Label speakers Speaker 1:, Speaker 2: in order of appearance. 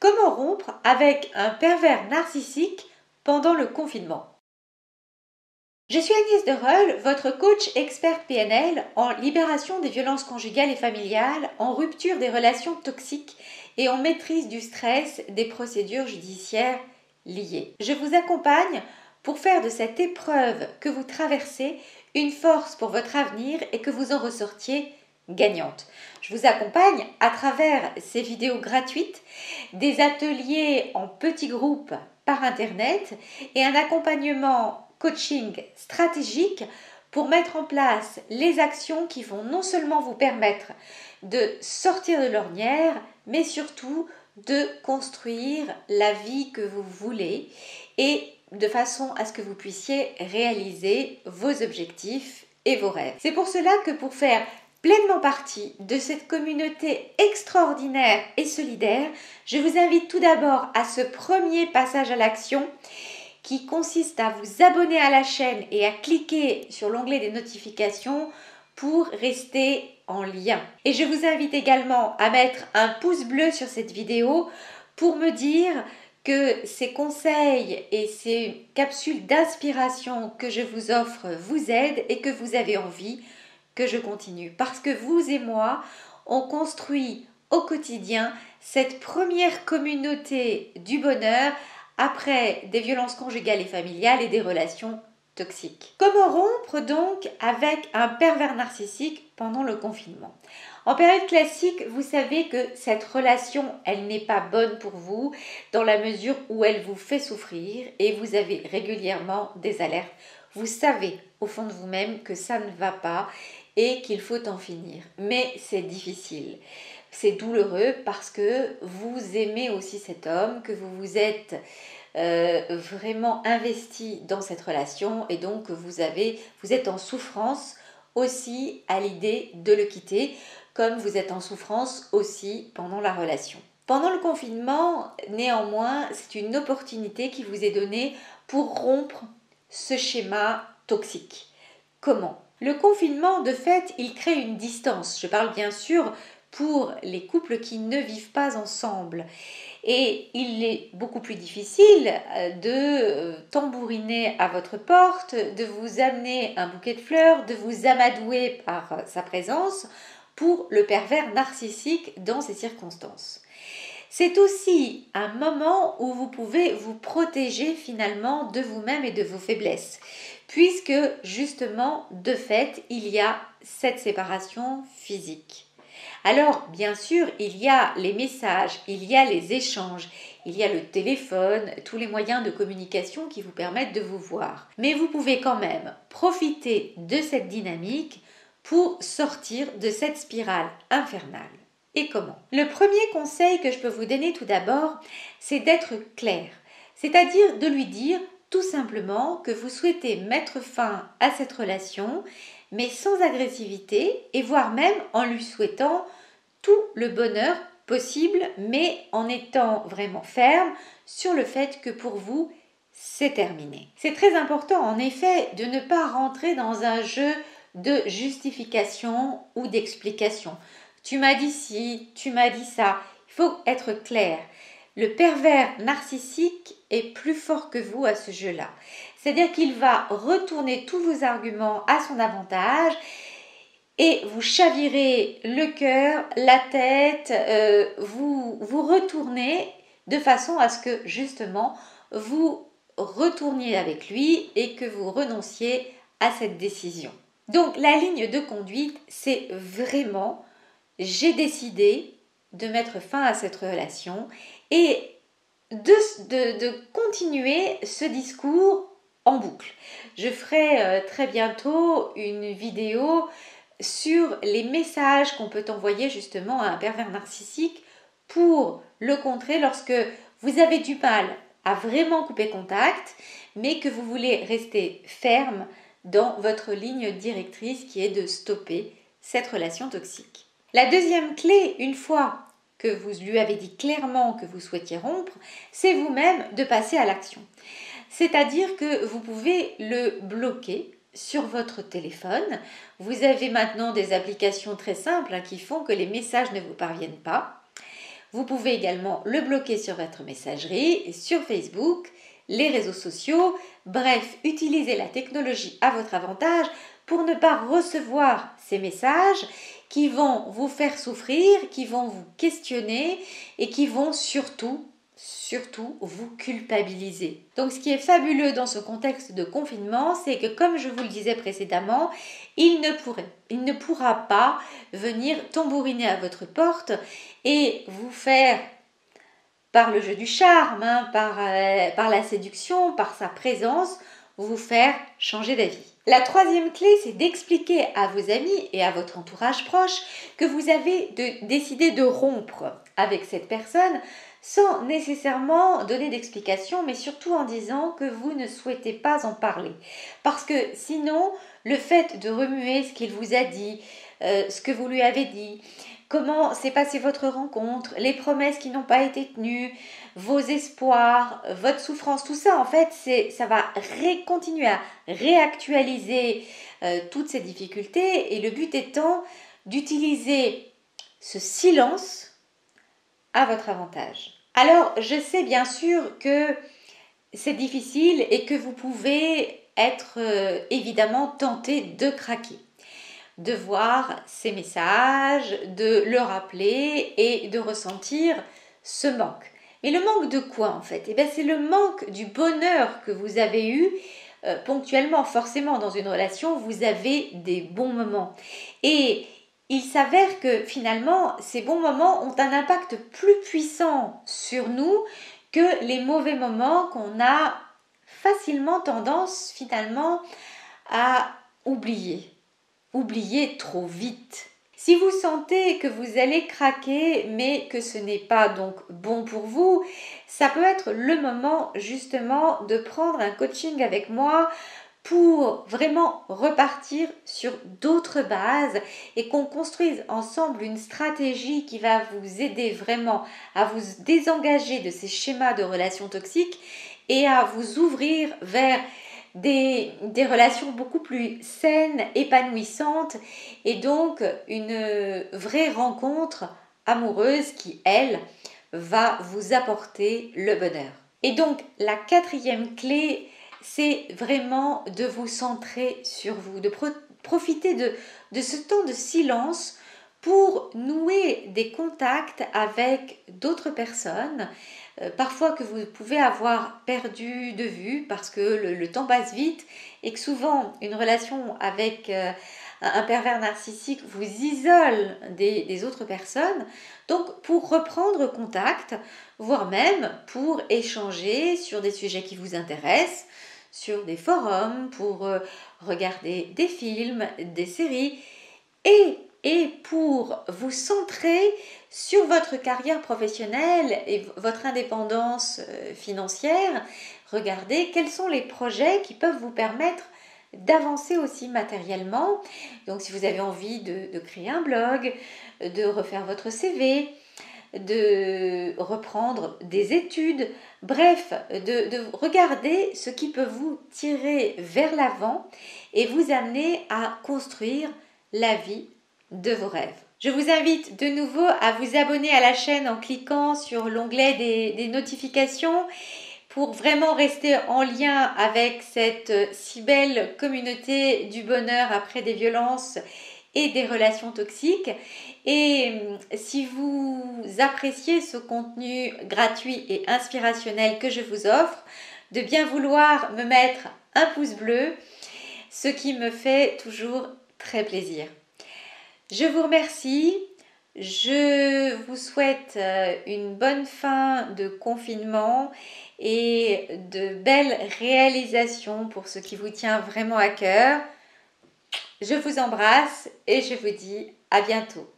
Speaker 1: Comment rompre avec un pervers narcissique pendant le confinement? Je suis Agnès Dereul, votre coach expert PNL en libération des violences conjugales et familiales, en rupture des relations toxiques et en maîtrise du stress des procédures judiciaires liées. Je vous accompagne pour faire de cette épreuve que vous traversez une force pour votre avenir et que vous en ressortiez gagnante. Je vous accompagne à travers ces vidéos gratuites, des ateliers en petits groupes par Internet et un accompagnement coaching stratégique pour mettre en place les actions qui vont non seulement vous permettre de sortir de l'ornière, mais surtout de construire la vie que vous voulez et de façon à ce que vous puissiez réaliser vos objectifs et vos rêves. C'est pour cela que pour faire pleinement partie de cette communauté extraordinaire et solidaire, je vous invite tout d'abord à ce premier passage à l'action qui consiste à vous abonner à la chaîne et à cliquer sur l'onglet des notifications pour rester en lien. Et je vous invite également à mettre un pouce bleu sur cette vidéo pour me dire que ces conseils et ces capsules d'inspiration que je vous offre vous aident et que vous avez envie que je continue. Parce que vous et moi, on construit au quotidien cette première communauté du bonheur après des violences conjugales et familiales et des relations toxiques. Comment rompre donc avec un pervers narcissique pendant le confinement? En période classique, vous savez que cette relation, elle n'est pas bonne pour vous dans la mesure où elle vous fait souffrir et vous avez régulièrement des alertes. Vous savez au fond de vous-même que ça ne va pas et qu'il faut en finir. Mais c'est difficile. C'est douloureux parce que vous aimez aussi cet homme, que vous vous êtes vraiment investi dans cette relation et donc vous êtes en souffrance aussi à l'idée de le quitter, comme vous êtes en souffrance aussi pendant la relation. Pendant le confinement, néanmoins, c'est une opportunité qui vous est donnée pour rompre ce schéma toxique. Comment? Le confinement, de fait, il crée une distance. Je parle bien sûr pour les couples qui ne vivent pas ensemble. Et il est beaucoup plus difficile de tambouriner à votre porte, de vous amener un bouquet de fleurs, de vous amadouer par sa présence pour le pervers narcissique dans ces circonstances. C'est aussi un moment où vous pouvez vous protéger finalement de vous-même et de vos faiblesses, puisque justement, de fait, il y a cette séparation physique. Alors, bien sûr, il y a les messages, il y a les échanges, il y a le téléphone, tous les moyens de communication qui vous permettent de vous voir. Mais vous pouvez quand même profiter de cette dynamique pour sortir de cette spirale infernale. Et comment? Le premier conseil que je peux vous donner tout d'abord, c'est d'être clair. C'est-à-dire de lui dire tout simplement que vous souhaitez mettre fin à cette relation, mais sans agressivité et voire même en lui souhaitant tout le bonheur possible, mais en étant vraiment ferme sur le fait que pour vous, c'est terminé. C'est très important en effet de ne pas rentrer dans un jeu de justification ou d'explication. Tu m'as dit ci, tu m'as dit ça. Il faut être clair. Le pervers narcissique est plus fort que vous à ce jeu-là. C'est-à-dire qu'il va retourner tous vos arguments à son avantage et vous chavirez le cœur, la tête, vous retournez de façon à ce que justement vous retourniez avec lui et que vous renonciez à cette décision. Donc la ligne de conduite, c'est vraiment j'ai décidé de mettre fin à cette relation et de continuer ce discours en boucle. Je ferai très bientôt une vidéo sur les messages qu'on peut envoyer justement à un pervers narcissique pour le contrer lorsque vous avez du mal à vraiment couper contact, mais que vous voulez rester ferme dans votre ligne directrice qui est de stopper cette relation toxique. La deuxième clé, une fois que vous lui avez dit clairement que vous souhaitiez rompre, c'est vous-même de passer à l'action. C'est-à-dire que vous pouvez le bloquer sur votre téléphone. Vous avez maintenant des applications très simples qui font que les messages ne vous parviennent pas. Vous pouvez également le bloquer sur votre messagerie, sur Facebook, les réseaux sociaux, bref, utilisez la technologie à votre avantage pour ne pas recevoir ces messages qui vont vous faire souffrir, qui vont vous questionner et qui vont surtout vous culpabiliser. Donc ce qui est fabuleux dans ce contexte de confinement, c'est que comme je vous le disais précédemment, il ne pourra pas venir tambouriner à votre porte et vous faire, par le jeu du charme, par la séduction, par sa présence, vous faire changer d'avis. La troisième clé, c'est d'expliquer à vos amis et à votre entourage proche que vous avez décidé de rompre avec cette personne sans nécessairement donner d'explication, mais surtout en disant que vous ne souhaitez pas en parler. Parce que sinon, le fait de remuer ce qu'il vous a dit, ce que vous lui avez dit, comment s'est passée votre rencontre, les promesses qui n'ont pas été tenues, vos espoirs, votre souffrance, tout ça en fait, ça va continuer à réactualiser toutes ces difficultés et le but étant d'utiliser ce silence à votre avantage. Alors, je sais bien sûr que c'est difficile et que vous pouvez être évidemment tenté de craquer, de voir ces messages, de le rappeler et de ressentir ce manque. Mais le manque de quoi en fait? C'est le manque du bonheur que vous avez eu ponctuellement. Forcément, dans une relation, vous avez des bons moments. Et il s'avère que finalement, ces bons moments ont un impact plus puissant sur nous que les mauvais moments qu'on a facilement tendance finalement à oublier trop vite. Si vous sentez que vous allez craquer mais que ce n'est pas donc bon pour vous, ça peut être le moment justement de prendre un coaching avec moi pour vraiment repartir sur d'autres bases et qu'on construise ensemble une stratégie qui va vous aider vraiment à vous désengager de ces schémas de relations toxiques et à vous ouvrir vers des relations beaucoup plus saines, épanouissantes et donc une vraie rencontre amoureuse qui, elle, va vous apporter le bonheur. Et donc la quatrième clé, c'est vraiment de vous centrer sur vous, de profiter de ce temps de silence pour nouer des contacts avec d'autres personnes, parfois que vous pouvez avoir perdu de vue parce que le temps passe vite et que souvent une relation avec un pervers narcissique vous isole des autres personnes. Donc pour reprendre contact, voire même pour échanger sur des sujets qui vous intéressent, sur des forums, pour regarder des films, des séries et pour vous centrer sur votre carrière professionnelle et votre indépendance financière, regardez quels sont les projets qui peuvent vous permettre d'avancer aussi matériellement. Donc si vous avez envie de créer un blog, de refaire votre CV, de reprendre des études, bref, de regarder ce qui peut vous tirer vers l'avant et vous amener à construire la vie de vos rêves. Je vous invite de nouveau à vous abonner à la chaîne en cliquant sur l'onglet des notifications pour vraiment rester en lien avec cette si belle communauté du bonheur après des violences et des relations toxiques. Et si vous appréciez ce contenu gratuit et inspirationnel que je vous offre, de bien vouloir me mettre un pouce bleu, ce qui me fait toujours très plaisir. Je vous remercie, je vous souhaite une bonne fin de confinement et de belles réalisations pour ce qui vous tient vraiment à cœur. Je vous embrasse et je vous dis à bientôt.